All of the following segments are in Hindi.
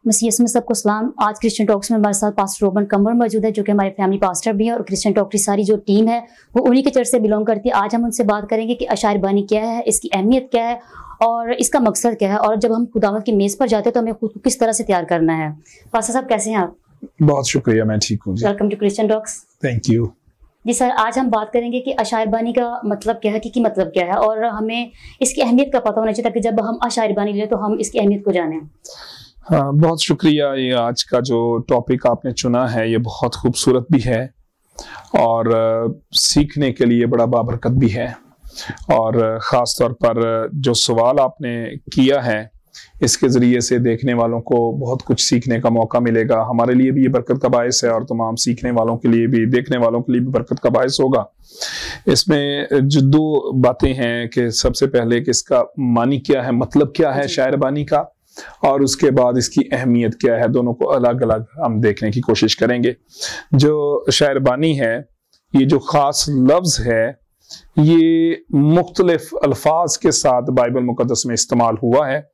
मसीह यीशु में सबको सलाम। आज क्रिश्चियन टॉक्स में हमारे साथ पास्टर रोबन कमर मौजूद है, जो कि हमारे फैमिली पास्टर भी है और क्रिश्चियन टॉक की सारी जो टीम है वो उन्हीं के चर्च से बिलोंग करती है। आज हम उनसे बात करेंगे कि अशायर बानी क्या है, इसकी अहमियत क्या है और इसका मकसद क्या है, और जब हम खुदावंद की मेज़ पर जाते हैं तो हमें खुद को किस तरह से तैयार करना है। पास्टर साहब कैसे हैं आप? बहुत शुक्रिया, मैं ठीक हूँ। Welcome to Christian talks. Thank you ji sir, आज हम बात करेंगे कि अशायर बानी का मतलब क्या है, कि मतलब क्या है, और हमें इसकी अहमियत का पता होना चाहिए ताकि जब हम अशायर बानी लें तो हम इसकी अहमियत को जानें। हाँ, बहुत शुक्रिया। ये आज का जो टॉपिक आपने चुना है ये बहुत खूबसूरत भी है और सीखने के लिए बड़ा बाबरकत भी है, और ख़ास तौर पर जो सवाल आपने किया है इसके ज़रिए से देखने वालों को बहुत कुछ सीखने का मौका मिलेगा। हमारे लिए भी ये बरकत का बायस है और तमाम सीखने वालों के लिए भी, देखने वालों के लिए भी बरकत का बायस होगा। इसमें जो दो बातें हैं कि सबसे पहले कि इसका मानी क्या है, मतलब क्या है शायर बानी का, और उसके बाद इसकी अहमियत क्या है। दोनों को अलग अलग हम देखने की कोशिश करेंगे। जो शायर बानी है, ये जो ख़ास लफ्ज़ है, ये मुख्तलिफ अल्फाज के साथ बाइबल मुकद्दस में इस्तेमाल हुआ है,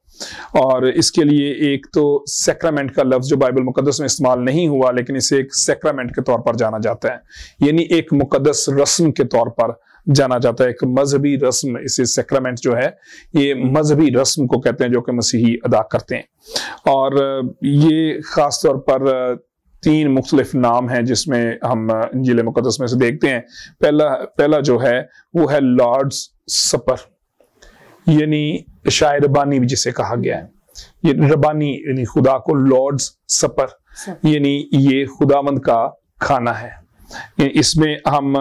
और इसके लिए एक तो सैक्रामेंट का लफ्ज़ जो बाइबल मुकद्दस में इस्तेमाल नहीं हुआ, लेकिन इसे एक सैक्रामेंट के तौर पर जाना जाता है, यानी एक मुकद्दस रस्म के तौर पर जाना जाता है, एक मजहबी रस्म। इसे सैक्रामेंट जो है ये मजहबी रस्म को कहते हैं जो कि मसीही अदा करते हैं। और ये ख़ास तौर पर 3 मुख्तलिफ नाम हैं जिसमें हम इंजील मुकद्दस में से देखते हैं। पहला जो है वो है लॉर्ड्स सपर, यानी शायर बानी जिसे कहा गया है। ये रबानी यानी खुदा को लॉर्ड्स सपर, यानी ये खुदावंद का खाना है। इसमें हम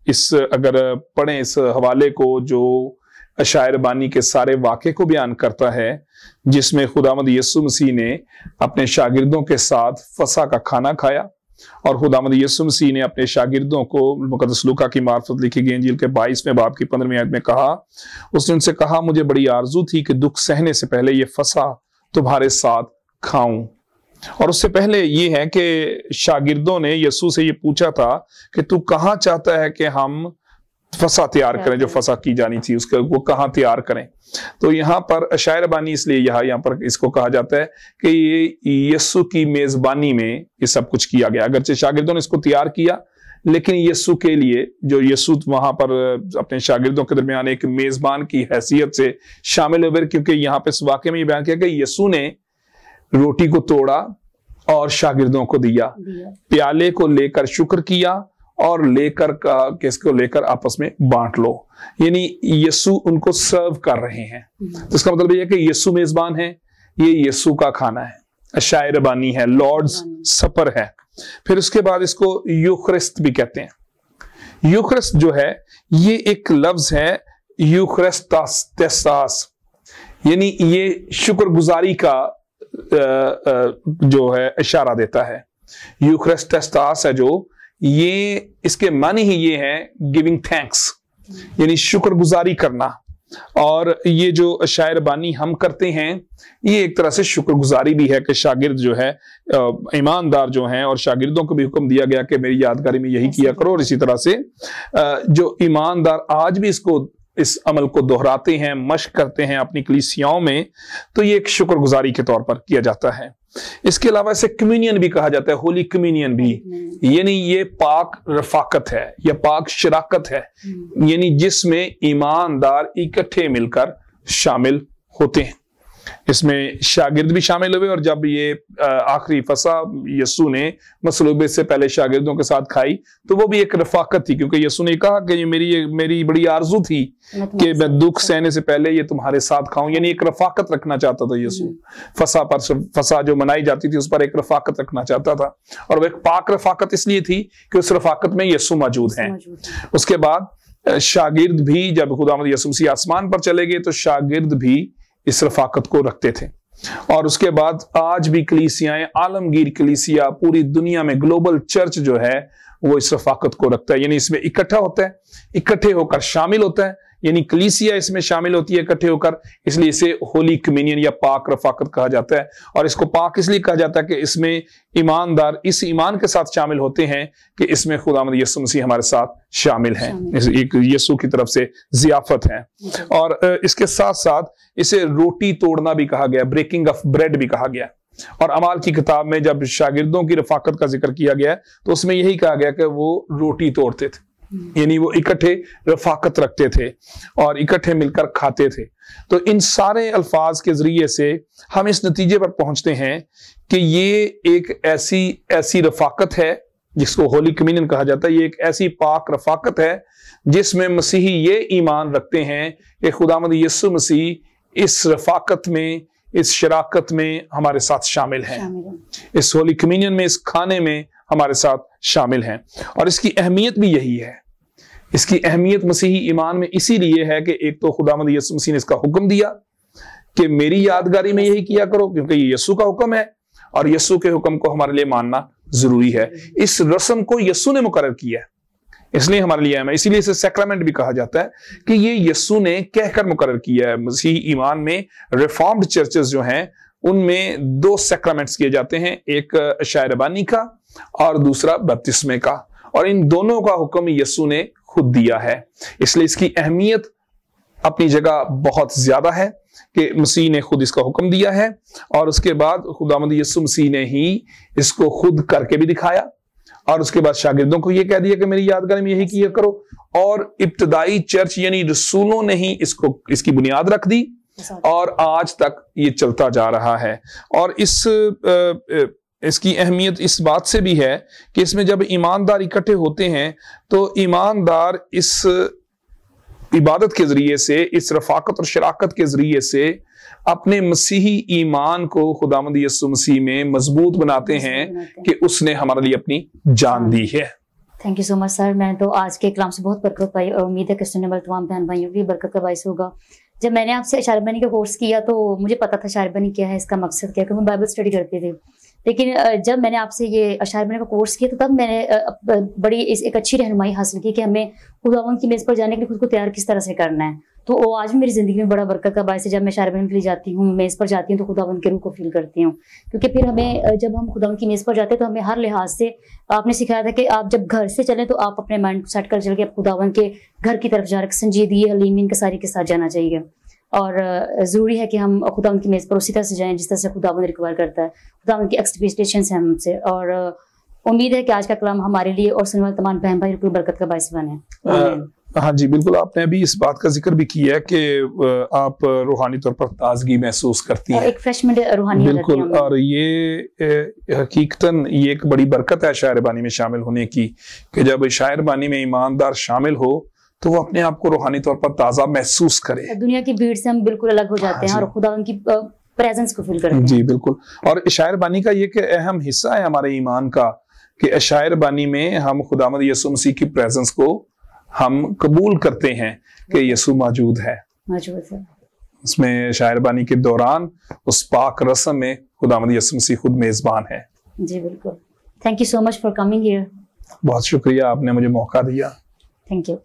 अगर पढ़ें इस हवाले को, जो शायर बानी के सारे वाक़े को बयान करता है, जिसमें खुदावंद यीशु मसीह ने अपने शागिर्दों के साथ फसा का खाना खाया, और खुदावंद यीशु मसीह ने अपने शागिर्दों को मुकद्दस लूका की मार्फत लिखी गई इंजील के 22वें बाब की 15वीं आयत में कहा, उसने उनसे कहा, मुझे बड़ी आरजू थी कि दुख सहने से पहले ये फसा तुम्हारे साथ खाऊं। और उससे पहले ये है कि शागिर्दों ने यीशु से ये पूछा था कि तू कहाँ चाहता है कि हम फसा तैयार करें, जो फसा की जानी थी उसके वो कहाँ तैयार करें। तो यहाँ पर शायर बानी इसलिए यहाँ पर इसको कहा जाता है कि ये यीशु की मेजबानी में ये सब कुछ किया गया। अगरचे शागिर्दों ने इसको तैयार किया, लेकिन यीशु के लिए, जो यीशु वहां पर अपने शागिर्दों के दरमियान एक मेजबान की हैसियत से शामिल हुए, क्योंकि यहाँ पे इस वाक्य में ये बयान किया कि यीशु ने रोटी को तोड़ा और शागिर्दों को दिया, प्याले को लेकर शुक्र किया और किसको लेकर आपस में बांट लो, यानी यीशु उनको सर्व कर रहे हैं। तो इसका मतलब यह है कि यीशु मेजबान है, ये यीशु का खाना है, शायर बानी है, लॉर्ड्स सपर है। फिर उसके बाद इसको यूखरिस्त भी कहते हैं। यूखरिस्त जो है ये एक लफ्ज है, यूखरिस्तास, यानी ये शुक्रगुजारी का जो है इशारा देता है। यूखरिस्तास है जो, ये इसके मानी ही ये है गिविंग थैंक्स, यानी शुक्रगुजारी करना। और ये जो शायर बानी हम करते हैं ये एक तरह से शुक्रगुजारी भी है कि शागिर्द जो है, ईमानदार जो हैं, और शागिर्दों को भी हुक्म दिया गया कि मेरी यादगारी में यही किया करो। और इसी तरह से जो ईमानदार आज भी इस अमल को दोहराते हैं, मश्क करते हैं अपनी कलीसियाओं में, तो ये एक शुक्रगुजारी के तौर पर किया जाता है। इसके अलावा इसे कम्युनियन भी कहा जाता है, होली कम्युनियन भी, यानी ये पाक रफाकत है या पाक शराकत है, यानी जिसमें ईमानदार इकट्ठे मिलकर शामिल होते हैं। इसमें शागिर्द भी शामिल हुए, और जब ये आखिरी फसा यीशु ने मसलूबे से पहले शागिर्दों के साथ खाई, तो वो भी एक रफाकत थी, क्योंकि यीशु ने कहा कि ये मेरी बड़ी आरजू थी कि मैं दुख सहने से पहले ये तुम्हारे साथ खाऊं, यानी एक रफाकत रखना चाहता था यीशु। फसा जो मनाई जाती थी उस पर एक रफाकत रखना चाहता था, और वो एक पाक रफाकत इसलिए थी कि उस रफाकत में यीशु मौजूद हैं। उसके बाद शागिर्द भी, जब खुदावंद यीशु मसीह आसमान पर चले गए, तो शागिर्द भी इस रफाकत को रखते थे। और उसके बाद आज भी कलीसियाएं, आलमगीर कलीसिया पूरी दुनिया में, ग्लोबल चर्च जो है वो इस रफाकत को रखता है, यानी इसमें इकट्ठा होता है, इकट्ठे होकर शामिल होता है, यानी कलीसिया इसमें शामिल होती है इकट्ठे होकर, इसलिए इसे होली कम्युनियन या पाक रफाकत कहा जाता है। और इसको पाक इसलिए कहा जाता है कि इसमें ईमानदार इस ईमान के साथ शामिल होते हैं कि इसमें खुदावंद यीशु मसीह हमारे साथ शामिल हैं, एक यीशु की तरफ से जियाफत है। और इसके साथ साथ इसे रोटी तोड़ना भी कहा गया, ब्रेकिंग ऑफ ब्रेड भी कहा गया। और अमाल की किताब में जब शागिर्दों की रफाकत का जिक्र किया गया तो उसमें यही कहा गया कि वो रोटी तोड़ते थे, यानी वो इकट्ठे रफाकत रखते थे और इकट्ठे मिलकर खाते थे। तो इन सारे अल्फाज के जरिए से हम इस नतीजे पर पहुंचते हैं कि ये एक ऐसी रफाकत है जिसको होली कम्युनियन कहा जाता है। ये एक ऐसी पाक रफाकत है जिसमें मसीही ये ईमान रखते हैं कि खुदावंद यीशु मसीह इस रफाकत में, इस शराकत में हमारे साथ शामिल हैं, इस होली कम्युनियन में, इस खाने में हमारे साथ शामिल हैं। और इसकी अहमियत भी यही है। इसकी अहमियत मसीही ईमान में इसीलिए है कि एक तो खुदावंद यीशु मसीह ने इसका हुक्म दिया कि मेरी यादगारी में यही किया करो, क्योंकि ये यीशु का हुक्म है और यीशु के हुक्म को हमारे लिए मानना जरूरी है। इस रस्म को यीशु ने मुकर्रर किया है, इसलिए हमारे लिए है, इसीलिए इसे सैक्रामेंट भी कहा जाता है कि ये यीशु ने कहकर मुकर्रर किया है। मसीही ईमान में रिफॉर्म्ड चर्चेस जो हैं उनमें 2 सैक्रामेंट्स किए जाते हैं, एक शायरबानी का और दूसरा बपतिस्मे का, और इन दोनों का हुक्म यीशु ने खुद दिया है। इसलिए इसकी अहमियत अपनी जगह बहुत ज्यादा है कि मसीह ने खुद इसका हुक्म दिया है और उसके बाद खुदावंद यीशु मसीह ने ही इसको खुद करके भी दिखाया और उसके बाद शागिर्दों को यह कह दिया कि मेरी यादगारी में यही किया करो। और इब्तदाई चर्च यानी रसूलों ने ही इसकी बुनियाद रख दी और आज तक ये चलता जा रहा है। और इसकी अहमियत इस बात से भी है कि इसमें जब ईमानदार इकट्ठे होते हैं तो ईमानदार इस इबादत के जरिए से, इस रफाकत और शराकत के जरिए से अपने मसीही ईमान को खुदावंद यीशु मसीह में मजबूत बनाते हैं कि उसने हमारे लिए अपनी जान दी है। Thank you so much sir. मैंने तो आज के कलाम से बहुत बरकत पाई और उम्मीद है कि सुनने वाले तमाम बहन भाइयों की बरकत का बाइस होगा। जब मैंने आपसे शायरबानी का कोर्स किया तो मुझे पता था शायरबानी क्या है, इसका मकसद क्या है, क्योंकि मैं बाइबल स्टडी करती थी। लेकिन जब मैंने आपसे ये शायरबानी का कोर्स किया तो तब मैंने बड़ी एक अच्छी रहनुमाई हासिल की कि हमें खुदावंद की मेज़ पर जाने के लिए खुद को तैयार किस तरह से करना है। तो वो आज भी मेरी जिंदगी में बड़ा बरकत का बायस है। जब मैं शायरबानी के लिए जाती हूँ, मेज़ पर जाती हूँ, तो खुदावंद के रूह को फील करती हूँ, क्योंकि फिर हमें जब हम खुदावंद की मेज़ पर जाते हैं तो हमें हर लिहाज से आपने सिखाया था कि आप जब घर से चलें तो आप अपने माइंड को सेट कर चल के खुदावंद के घर की तरफ जा रहे, संजीदगी हलीमी इनकसारी के साथ जाना चाहिए। और ज़रूरी है कि हम खुदावंद की मेज़ पर उसी तरह से जाएं जिस तरह से खुदावंद रिक्वायर करता है। खुदावंद की एक्सपेक्टेशंस हैं हमसे और उम्मीद है कि आज का कलाम हमारे लिए और सुनने वाले तमाम बहन भाई को बरकत का बायस बने। हाँ जी, बिल्कुल। आपने अभी इस बात का जिक्र भी किया कि आप रूहानी तौर पर ताजगी महसूस करती हैं, एक फ्रेशमेंट रूहानी। बिल्कुल। और ये हकीकतन ये एक बड़ी बरकत है शायरबानी में शामिल होने की, कि जब शायरबानी में ईमानदार शामिल हो तो वो अपने आप को रूहानी तौर पर ताज़ा महसूस करे। दुनिया की भीड़ से हम बिल्कुल अलग हो जाते हैं और खुदा उनकी प्रेजेंस को फील करते हैं। जी बिल्कुल। और शायरबानी का ये एक अहम हिस्सा है हमारे ईमान का कि शायरबानी में हम खुदावंद यीशु मसीह की प्रेजेंस को हम कबूल करते हैं कि यीशु मौजूद है। उसमें शायरबानी के दौरान उस पाक रस्म में खुदावंद यीशु मसीह खुद मेजबान है। जी बिल्कुल। Thank you so much for coming here. बहुत शुक्रिया, आपने मुझे मौका दिया। Thank you.